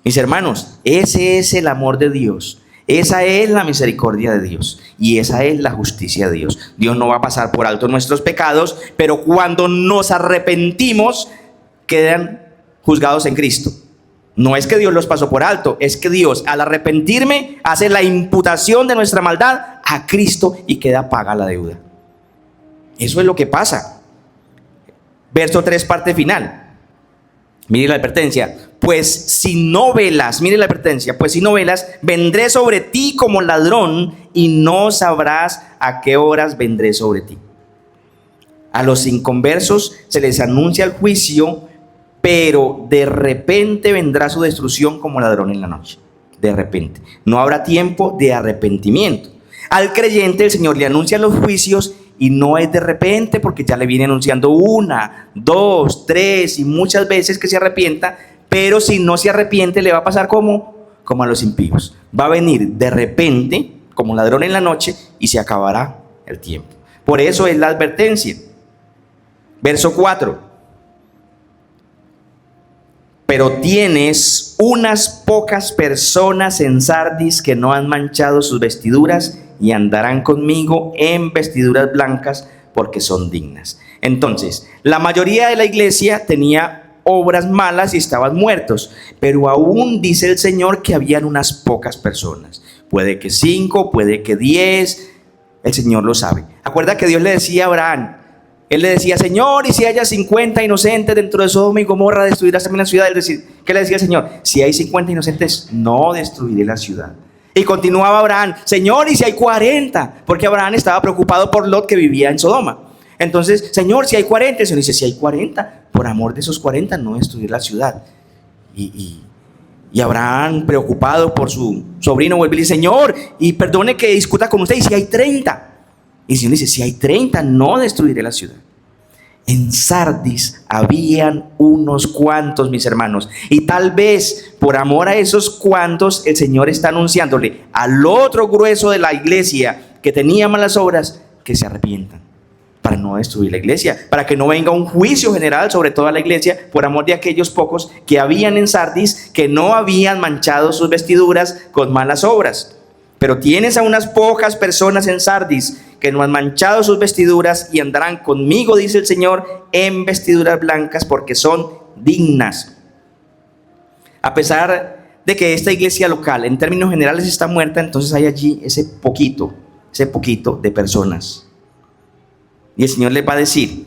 Mis hermanos, ese es el amor de Dios, esa es la misericordia de Dios y esa es la justicia de Dios. Dios no va a pasar por alto nuestros pecados, pero cuando nos arrepentimos, quedan juzgados en Cristo. No es que Dios los pasó por alto, es que Dios al arrepentirme hace la imputación de nuestra maldad a Cristo y queda paga la deuda. Eso es lo que pasa. Verso 3, parte final. Mire la advertencia. Pues si no velas, mire la advertencia, pues si no velas, vendré sobre ti como ladrón y no sabrás a qué horas vendré sobre ti. A los inconversos se les anuncia el juicio, pero de repente vendrá su destrucción como ladrón en la noche. De repente. No habrá tiempo de arrepentimiento. Al creyente el Señor le anuncia los juicios y no es de repente, porque ya le viene anunciando 1, 2, 3 y muchas veces que se arrepienta. Pero si no se arrepiente, le va a pasar como a los impíos. Va a venir de repente, como ladrón en la noche, y se acabará el tiempo. Por eso es la advertencia. Verso 4. Pero tienes unas pocas personas en Sardis que no han manchado sus vestiduras y andarán conmigo en vestiduras blancas porque son dignas. Entonces, la mayoría de la iglesia tenía obras malas y estaban muertos, pero aún dice el Señor que habían unas pocas personas, puede que 5, puede que 10, el Señor lo sabe. Acuerda que Dios le decía a Abraham, él le decía, Señor, y si haya 50 inocentes dentro de Sodoma y Gomorra, destruirás también la ciudad. ¿Qué le decía el Señor? Si hay 50 inocentes, no destruiré la ciudad. Y continuaba Abraham, Señor, y si hay 40, porque Abraham estaba preocupado por Lot que vivía en Sodoma. Entonces, Señor, si hay 40, el Señor dice, si hay 40, por amor de esos 40 no destruir la ciudad. Y Abraham, preocupado por su sobrino, vuelve y dice, Señor, y perdone que discuta con usted, y si hay 30. Y el Señor dice, si hay 30, no destruiré la ciudad. En Sardis habían unos cuantos, mis hermanos, y tal vez por amor a esos cuantos el Señor está anunciándole al otro grueso de la iglesia que tenía malas obras que se arrepientan, para no destruir la iglesia, para que no venga un juicio general sobre toda la iglesia por amor de aquellos pocos que habían en Sardis, que no habían manchado sus vestiduras con malas obras. Pero tienes a unas pocas personas en Sardis que no han manchado sus vestiduras y andarán conmigo, dice el Señor, en vestiduras blancas, porque son dignas. A pesar de que esta iglesia local en términos generales está muerta, entonces hay allí ese poquito de personas. Y el Señor les va a decir: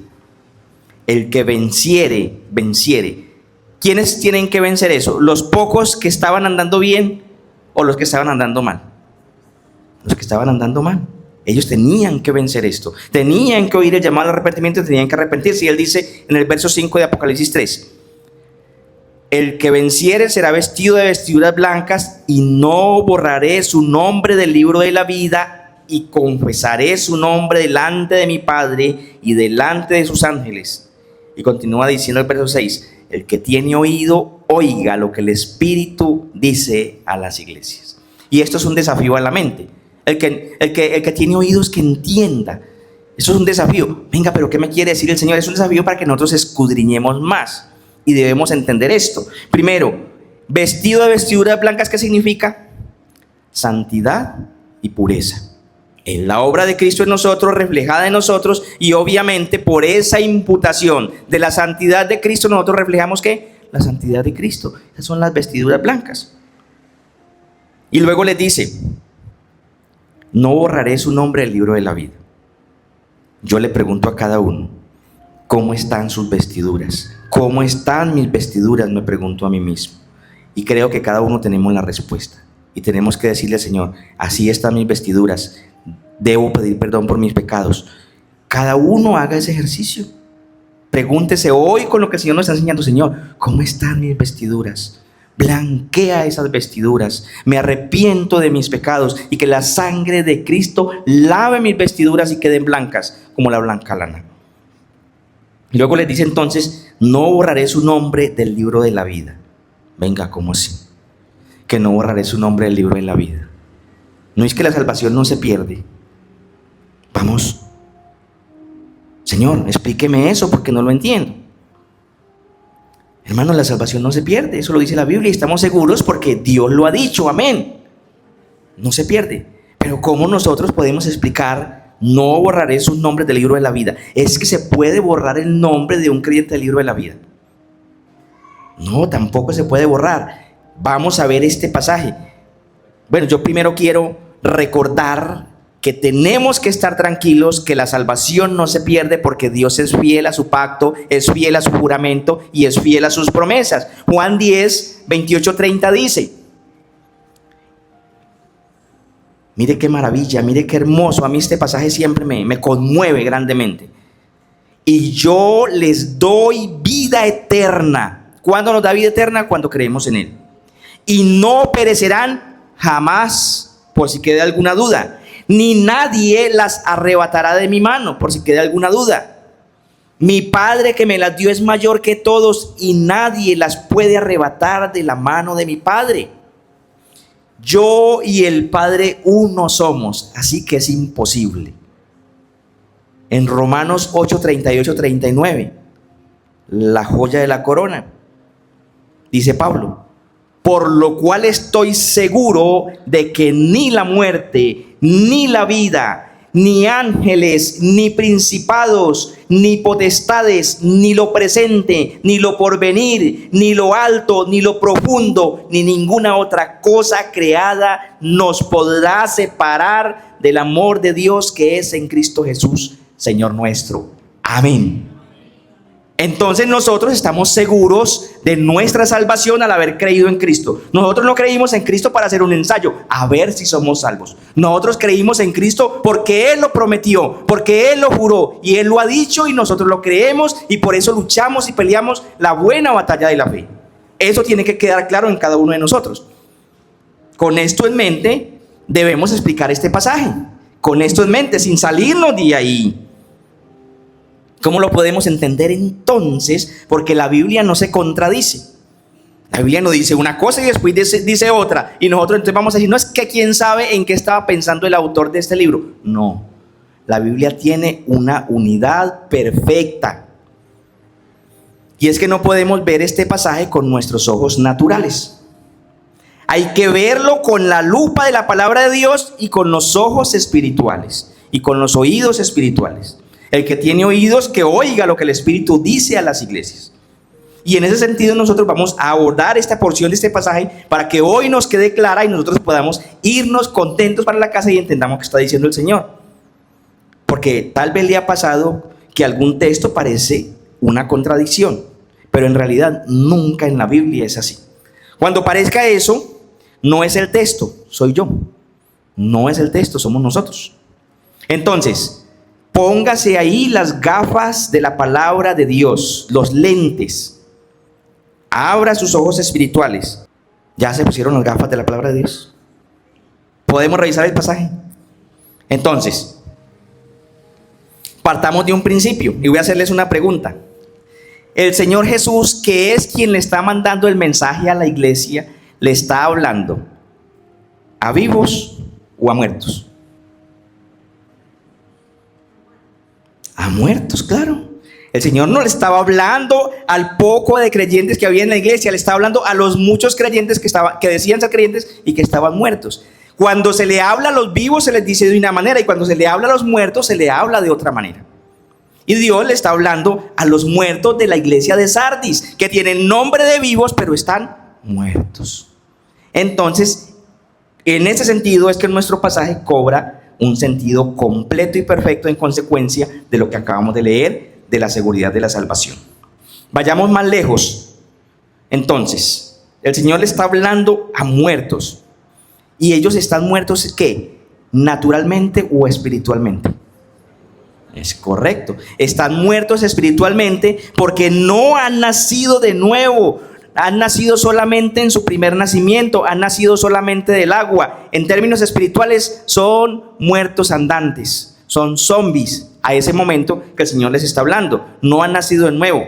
el que venciere. ¿Quiénes tienen que vencer eso? ¿Los pocos que estaban andando bien o los que estaban andando mal? Los que estaban andando mal. Ellos tenían que vencer esto. Tenían que oír el llamado al arrepentimiento, tenían que arrepentirse. Y él dice en el verso 5 de Apocalipsis 3: el que venciere será vestido de vestiduras blancas, y no borraré su nombre del libro de la vida, y confesaré su nombre delante de mi Padre y delante de sus ángeles. Y continúa diciendo el verso 6: el que tiene oído, oiga lo que el Espíritu dice a las iglesias. Y esto es un desafío a la mente. El que tiene oídos, que entienda. Eso es un desafío. Venga, pero ¿qué me quiere decir el Señor? Es un desafío para que nosotros escudriñemos más. Y debemos entender esto. Primero, vestido de vestiduras blancas, ¿qué significa? Santidad y pureza. Es la obra de Cristo en nosotros, reflejada en nosotros, y obviamente por esa imputación de la santidad de Cristo, nosotros reflejamos ¿qué? La santidad de Cristo. Esas son las vestiduras blancas. Y luego les dice: no borraré su nombre del libro de la vida. Yo le pregunto a cada uno: ¿cómo están sus vestiduras? ¿Cómo están mis vestiduras? Me pregunto a mí mismo. Y creo que cada uno tenemos la respuesta. Y tenemos que decirle al Señor: así están mis vestiduras. Debo pedir perdón por mis pecados. Cada uno haga ese ejercicio. Pregúntese hoy con lo que el Señor nos está enseñando: Señor, ¿cómo están mis vestiduras? Blanquea esas vestiduras. Me arrepiento de mis pecados, y que la sangre de Cristo lave mis vestiduras y queden blancas como la blanca lana. Y luego les dice entonces: no borraré su nombre del libro de la vida. Venga, ¿cómo así? Que no borraré su nombre del libro de la vida. No es que la salvación no se pierde. Vamos, Señor, explíqueme eso porque no lo entiendo. Hermanos, la salvación no se pierde, eso lo dice la Biblia y estamos seguros porque Dios lo ha dicho, amén. No se pierde. Pero ¿cómo nosotros podemos explicar: no borraré sus nombres del libro de la vida? ¿Es que se puede borrar el nombre de un creyente del libro de la vida? No, tampoco se puede borrar. Vamos a ver este pasaje. Bueno, yo primero quiero recordar que tenemos que estar tranquilos, que la salvación no se pierde porque Dios es fiel a su pacto, es fiel a su juramento y es fiel a sus promesas. Juan 10, 28, 30 dice: mire qué maravilla, mire qué hermoso. A mí este pasaje siempre me conmueve grandemente. Y yo les doy vida eterna. ¿Cuándo nos da vida eterna? Cuando creemos en Él. Y no perecerán jamás, por si quede alguna duda. Ni nadie las arrebatará de mi mano, por si quede alguna duda. Mi Padre que me las dio es mayor que todos, y nadie las puede arrebatar de la mano de mi Padre. Yo y el Padre uno somos, así que es imposible. En Romanos 8, 38, 39, la joya de la corona, dice Pablo: por lo cual estoy seguro de que ni la muerte, ni la vida, ni ángeles, ni principados, ni potestades, ni lo presente, ni lo porvenir, ni lo alto, ni lo profundo, ni ninguna otra cosa creada nos podrá separar del amor de Dios que es en Cristo Jesús, Señor nuestro. Amén. Entonces nosotros estamos seguros de nuestra salvación al haber creído en Cristo. Nosotros no creímos en Cristo para hacer un ensayo, a ver si somos salvos. Nosotros creímos en Cristo porque Él lo prometió, porque Él lo juró y Él lo ha dicho y nosotros lo creemos, y por eso luchamos y peleamos la buena batalla de la fe. Eso tiene que quedar claro en cada uno de nosotros. Con esto en mente debemos explicar este pasaje. Con esto en mente, sin salirnos de ahí. ¿Cómo lo podemos entender entonces? Porque la Biblia no se contradice. La Biblia no dice una cosa y después dice otra. Y nosotros entonces vamos a decir, no, es que quién sabe en qué estaba pensando el autor de este libro. No, la Biblia tiene una unidad perfecta. Y es que no podemos ver este pasaje con nuestros ojos naturales. Hay que verlo con la lupa de la palabra de Dios y con los ojos espirituales y con los oídos espirituales. El que tiene oídos, que oiga lo que el Espíritu dice a las iglesias. Y en ese sentido nosotros vamos a abordar esta porción de este pasaje para que hoy nos quede clara y nosotros podamos irnos contentos para la casa y entendamos qué está diciendo el Señor. Porque tal vez le ha pasado que algún texto parece una contradicción, pero en realidad nunca en la Biblia es así. Cuando parezca eso, no es el texto, soy yo. No es el texto, somos nosotros. Entonces, póngase ahí las gafas de la palabra de Dios, los lentes. Abra sus ojos espirituales. ¿Ya se pusieron las gafas de la palabra de Dios? ¿Podemos revisar el pasaje? Entonces, partamos de un principio y voy a hacerles una pregunta. El Señor Jesús, que es quien le está mandando el mensaje a la iglesia, le está hablando a vivos o a muertos. A muertos, claro. El Señor no le estaba hablando al poco de creyentes que había en la iglesia, le estaba hablando a los muchos creyentes que decían ser creyentes y que estaban muertos. Cuando se le habla a los vivos se les dice de una manera y cuando se le habla a los muertos se le habla de otra manera. Y Dios le está hablando a los muertos de la iglesia de Sardis, que tienen nombre de vivos pero están muertos. Entonces, en ese sentido es que nuestro pasaje cobra un sentido completo y perfecto en consecuencia de lo que acabamos de leer, de la seguridad de la salvación. Vayamos más lejos. Entonces, el Señor le está hablando a muertos. ¿Y ellos están muertos qué? ¿Naturalmente o espiritualmente? Es correcto. Están muertos espiritualmente porque no han nacido de nuevo. Han nacido solamente en su primer nacimiento, han nacido solamente del agua. En términos espirituales son muertos andantes, son zombies a ese momento que el Señor les está hablando. No han nacido de nuevo.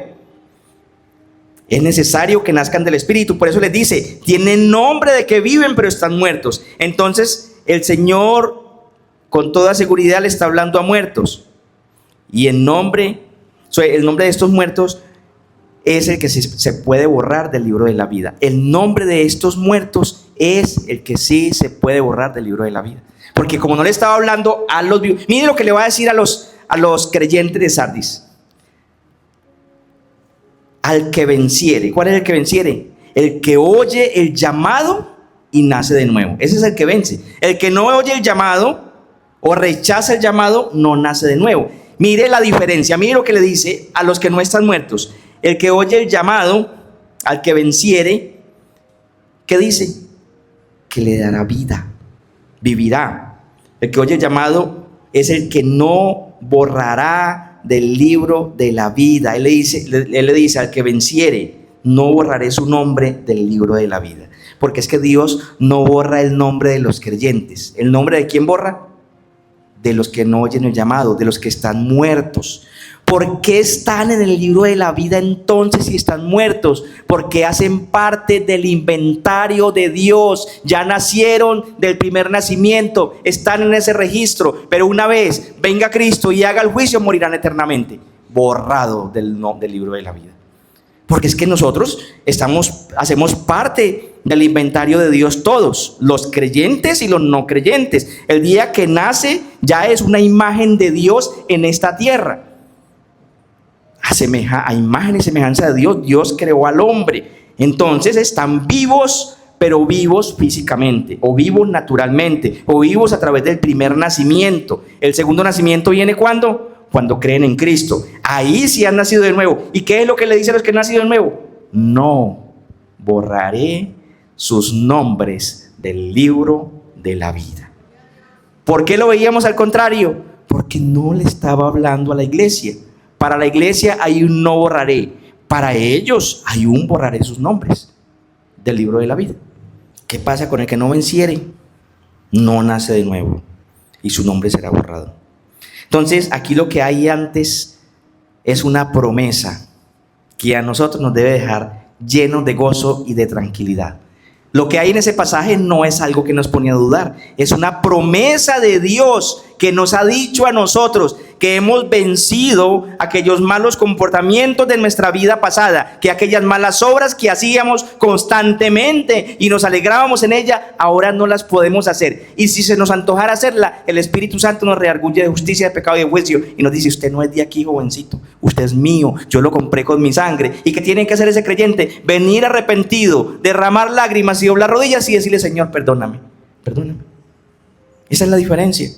Es necesario que nazcan del Espíritu, por eso les dice, tienen nombre de que viven pero están muertos. Entonces el Señor con toda seguridad le está hablando a muertos. Y el nombre de estos muertos es el que se puede borrar del libro de la vida. El nombre de estos muertos es el que sí se puede borrar del libro de la vida. Porque como no le estaba hablando a los vivos, mire lo que le va a decir a los creyentes de Sardis. Al que venciere. ¿Cuál es el que venciere? El que oye el llamado y nace de nuevo. Ese es el que vence. El que no oye el llamado o rechaza el llamado no nace de nuevo. Mire la diferencia. Mire lo que le dice a los que no están muertos. El que oye el llamado, al que venciere, ¿qué dice? Que le dará vida, vivirá. El que oye el llamado es el que no borrará del libro de la vida. Él le dice al que venciere, no borraré su nombre del libro de la vida. Porque es que Dios no borra el nombre de los creyentes. ¿El nombre de quién borra? De los que no oyen el llamado, de los que están muertos. ¿Por qué están en el libro de la vida entonces si están muertos? Porque hacen parte del inventario de Dios. Ya nacieron del primer nacimiento, están en ese registro. Pero una vez venga Cristo y haga el juicio, morirán eternamente. Borrado del libro de la vida. Porque es que nosotros hacemos parte del inventario de Dios todos, los creyentes y los no creyentes. El día que nace ya es una imagen de Dios en esta tierra. A imagen y semejanza de Dios, Dios creó al hombre. Entonces están vivos, pero vivos físicamente, o vivos naturalmente, o vivos a través del primer nacimiento. El segundo nacimiento viene ¿cuándo? Cuando creen en Cristo. Ahí sí han nacido de nuevo. ¿Y qué es lo que le dice a los que han nacido de nuevo? No borraré sus nombres del libro de la vida. ¿Por qué lo veíamos al contrario? Porque no le estaba hablando a la iglesia. Para la iglesia hay un no borraré. Para ellos hay un borraré sus nombres del libro de la vida. ¿Qué pasa con el que no venciere? No nace de nuevo y su nombre será borrado. Entonces aquí lo que hay antes es una promesa que a nosotros nos debe dejar llenos de gozo y de tranquilidad. Lo que hay en ese pasaje no es algo que nos pone a dudar, es una promesa de Dios que nos ha dicho a nosotros que hemos vencido aquellos malos comportamientos de nuestra vida pasada, que aquellas malas obras que hacíamos constantemente y nos alegrábamos en ella, ahora no las podemos hacer. Y si se nos antojara hacerla, el Espíritu Santo nos redarguye de justicia, de pecado y de juicio y nos dice: usted no es de aquí, jovencito, usted es mío, yo lo compré con mi sangre. ¿Y qué tiene que hacer ese creyente? Venir arrepentido, derramar lágrimas y doblar rodillas y decirle: Señor, perdóname, perdóname. Esa es la diferencia.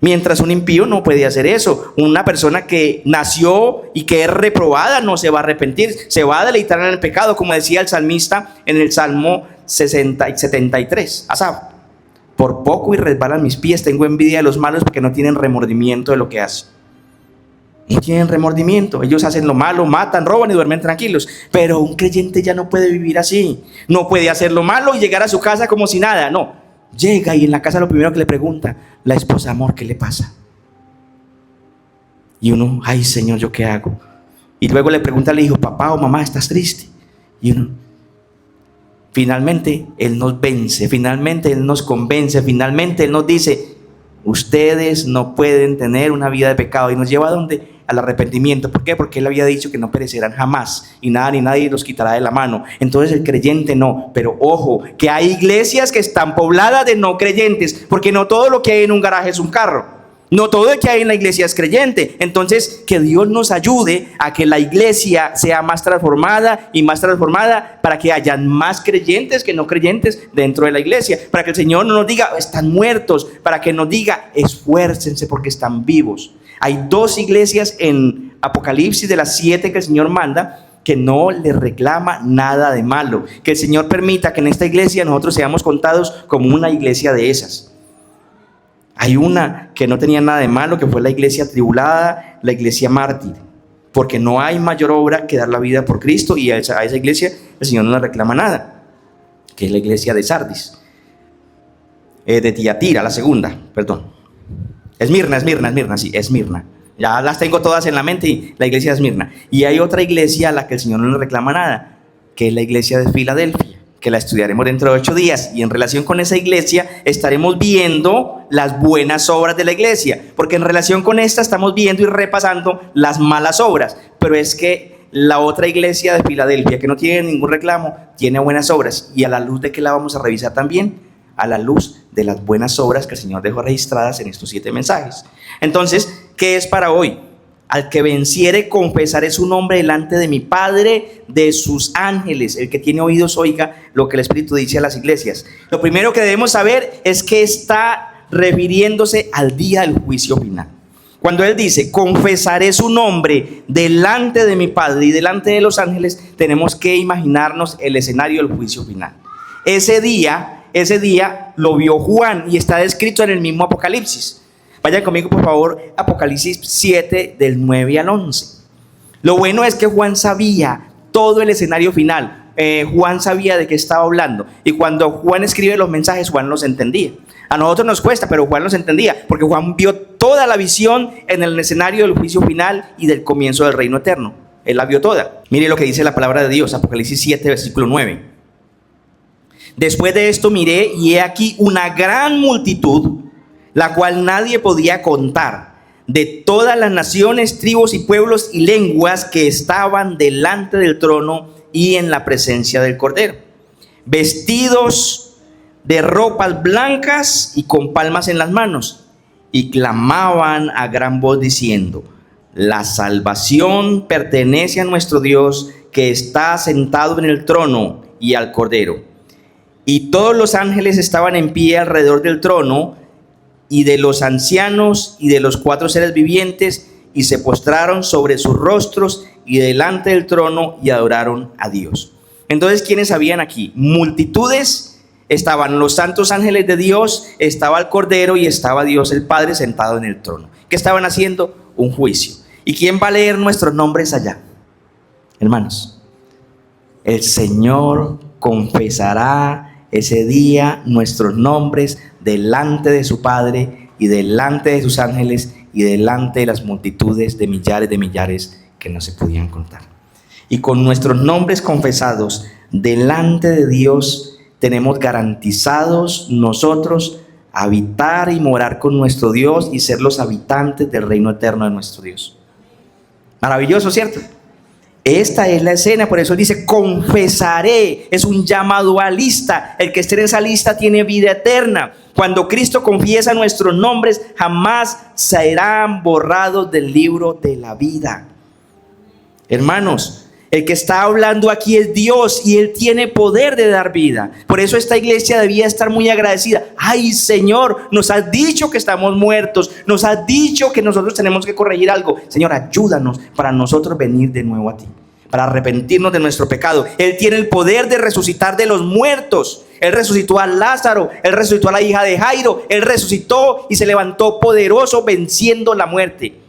Mientras un impío no puede hacer eso. Una persona que nació y que es reprobada no se va a arrepentir, se va a deleitar en el pecado, como decía el salmista en el Salmo 73, Asaf: por poco y resbalan mis pies, tengo envidia de los malos porque no tienen remordimiento de lo que hacen. No tienen remordimiento, ellos hacen lo malo, matan, roban y duermen tranquilos. Pero un creyente ya no puede vivir así, no puede hacer lo malo y llegar a su casa como si nada, no. Llega y en la casa lo primero que le pregunta la esposa: amor, ¿qué le pasa? Y uno: ay, Señor, ¿yo qué hago? Y luego le pregunta al hijo: papá o mamá, ¿estás triste? Y uno: finalmente Él nos vence, finalmente Él nos convence, finalmente Él nos dice: ustedes no pueden tener una vida de pecado. Y nos lleva ¿a dónde? Al arrepentimiento. ¿Por qué? Porque Él había dicho que no perecerán jamás y nada ni nadie los quitará de la mano. Entonces el creyente no. Pero ojo, que hay iglesias que están pobladas de no creyentes, porque no todo lo que hay en un garaje es un carro, no todo lo que hay en la iglesia es creyente. Entonces que Dios nos ayude a que la iglesia sea más transformada y más transformada, para que hayan más creyentes que no creyentes dentro de la iglesia, para que el Señor no nos diga: están muertos, para que nos diga: esfuércense porque están vivos. Hay 2 iglesias en Apocalipsis de las 7 que el Señor manda, que no le reclama nada de malo. Que el Señor permita que en esta iglesia nosotros seamos contados como una iglesia de esas. Hay una que no tenía nada de malo, que fue la iglesia tribulada, la iglesia mártir, porque no hay mayor obra que dar la vida por Cristo, y a esa iglesia el Señor no le reclama nada, que es la iglesia de Sardis, de Tiatira, la segunda, perdón. Esmirna, sí, Esmirna. Ya las tengo todas en la mente, y la iglesia de Esmirna. Y hay otra iglesia a la que el Señor no le reclama nada, que es la iglesia de Filadelfia, que la estudiaremos dentro de 8 días. Y en relación con esa iglesia estaremos viendo las buenas obras de la iglesia, porque en relación con esta estamos viendo y repasando las malas obras. Pero es que la otra iglesia de Filadelfia, que no tiene ningún reclamo, tiene buenas obras. ¿Y a la luz de qué la vamos a revisar también? A la luz de las buenas obras que el Señor dejó registradas en estos 7 mensajes. Entonces, ¿qué es para hoy? Al que venciere, confesaré su nombre delante de mi Padre, de sus ángeles. El que tiene oídos, oiga lo que el Espíritu dice a las iglesias. Lo primero que debemos saber es que está refiriéndose al día del juicio final. Cuando Él dice: confesaré su nombre delante de mi Padre y delante de los ángeles, tenemos que imaginarnos el escenario del juicio final. Ese día lo vio Juan y está descrito en el mismo Apocalipsis. Vayan conmigo, por favor, Apocalipsis 7, del 9 al 11. Lo bueno es que Juan sabía todo el escenario final. Juan sabía de qué estaba hablando. Y cuando Juan escribe los mensajes, Juan los entendía. A nosotros nos cuesta, pero Juan los entendía, porque Juan vio toda la visión en el escenario del juicio final y del comienzo del reino eterno. Él la vio toda. Mire lo que dice la palabra de Dios, Apocalipsis 7, versículo 9. Después de esto miré, y he aquí una gran multitud, la cual nadie podía contar, de todas las naciones, tribus y pueblos y lenguas, que estaban delante del trono y en la presencia del Cordero, vestidos de ropas blancas y con palmas en las manos, y clamaban a gran voz diciendo: la salvación pertenece a nuestro Dios, que está sentado en el trono, y al Cordero. Y todos los ángeles estaban en pie alrededor del trono, y de los ancianos y de los 4 seres vivientes, y se postraron sobre sus rostros y delante del trono y adoraron a Dios. Entonces, ¿quiénes habían aquí? Multitudes. Estaban los santos ángeles de Dios, estaba el Cordero y estaba Dios el Padre sentado en el trono. ¿Qué estaban haciendo? Un juicio. ¿Y quién va a leer nuestros nombres allá? Hermanos, el Señor confesará ese día nuestros nombres delante de su Padre y delante de sus ángeles y delante de las multitudes de millares que no se podían contar. Y con nuestros nombres confesados delante de Dios tenemos garantizados nosotros habitar y morar con nuestro Dios y ser los habitantes del reino eterno de nuestro Dios. Maravilloso, ¿cierto? Esta es la escena, por eso dice confesaré, es un llamado a lista. El que esté en esa lista tiene vida eterna. Cuando Cristo confiesa nuestros nombres, jamás serán borrados del libro de la vida. Hermanos, el que está hablando aquí es Dios y Él tiene poder de dar vida. Por eso esta iglesia debía estar muy agradecida. Ay, Señor, nos has dicho que estamos muertos, nos has dicho que nosotros tenemos que corregir algo. Señor, ayúdanos para nosotros venir de nuevo a ti, para arrepentirnos de nuestro pecado. Él tiene el poder de resucitar de los muertos. Él resucitó a Lázaro, Él resucitó a la hija de Jairo, Él resucitó y se levantó poderoso venciendo la muerte.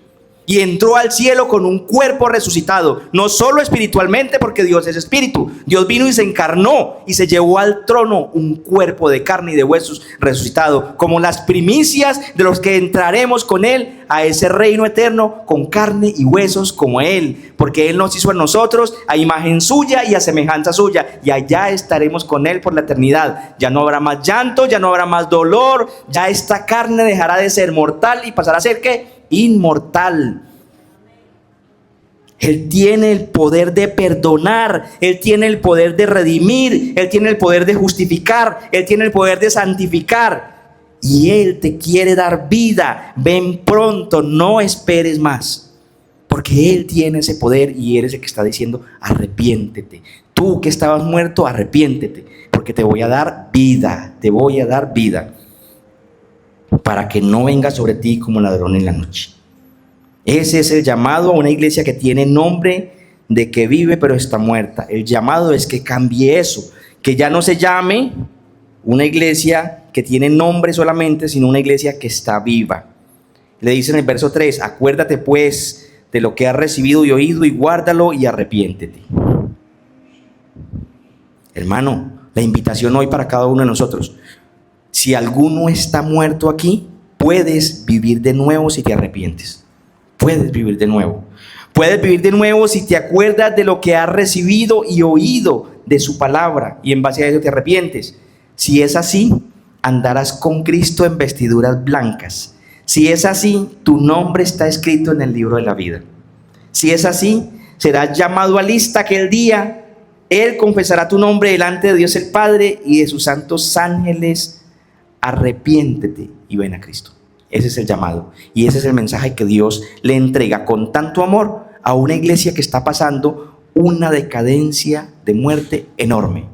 Y entró al cielo con un cuerpo resucitado, no solo espiritualmente, porque Dios es espíritu. Dios vino y se encarnó y se llevó al trono un cuerpo de carne y de huesos resucitado, como las primicias de los que entraremos con Él a ese reino eterno con carne y huesos como Él, porque Él nos hizo a nosotros a imagen suya y a semejanza suya, y allá estaremos con Él por la eternidad. Ya no habrá más llanto, ya no habrá más dolor, ya esta carne dejará de ser mortal y pasará a ser ¿qué? Inmortal. Él tiene el poder de perdonar, Él tiene el poder de redimir, Él tiene el poder de justificar, Él tiene el poder de santificar. Y Él te quiere dar vida. Ven pronto, no esperes más, porque Él tiene ese poder y eres el que está diciendo arrepiéntete. Tú que estabas muerto, arrepiéntete, porque te voy a dar vida, te voy a dar vida, para que no venga sobre ti como ladrón en la noche. Ese es el llamado a una iglesia que tiene nombre de que vive pero está muerta. El llamado es que cambie eso, que ya no se llame una iglesia que tiene nombre solamente, sino una iglesia que está viva. Le dice en el verso 3, acuérdate pues de lo que has recibido y oído y guárdalo y arrepiéntete. Hermano, la invitación hoy para cada uno de nosotros: si alguno está muerto aquí, puedes vivir de nuevo si te arrepientes. Puedes vivir de nuevo. Puedes vivir de nuevo si te acuerdas de lo que has recibido y oído de su palabra y en base a eso te arrepientes. Si es así, andarás con Cristo en vestiduras blancas. Si es así, tu nombre está escrito en el libro de la vida. Si es así, serás llamado a lista aquel día. Él confesará tu nombre delante de Dios el Padre y de sus santos ángeles. Arrepiéntete y ven a Cristo. Ese es el llamado y ese es el mensaje que Dios le entrega con tanto amor a una iglesia que está pasando una decadencia de muerte enorme.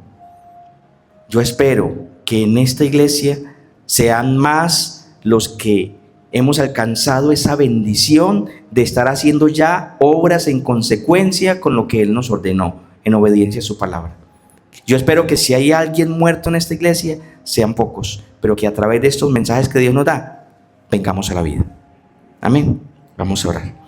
Yo espero que en esta iglesia sean más los que hemos alcanzado esa bendición de estar haciendo ya obras en consecuencia con lo que Él nos ordenó, en obediencia a su palabra. Yo espero que si hay alguien muerto en esta iglesia, sean pocos, pero que a través de estos mensajes que Dios nos da, vengamos a la vida. Amén. Vamos a orar.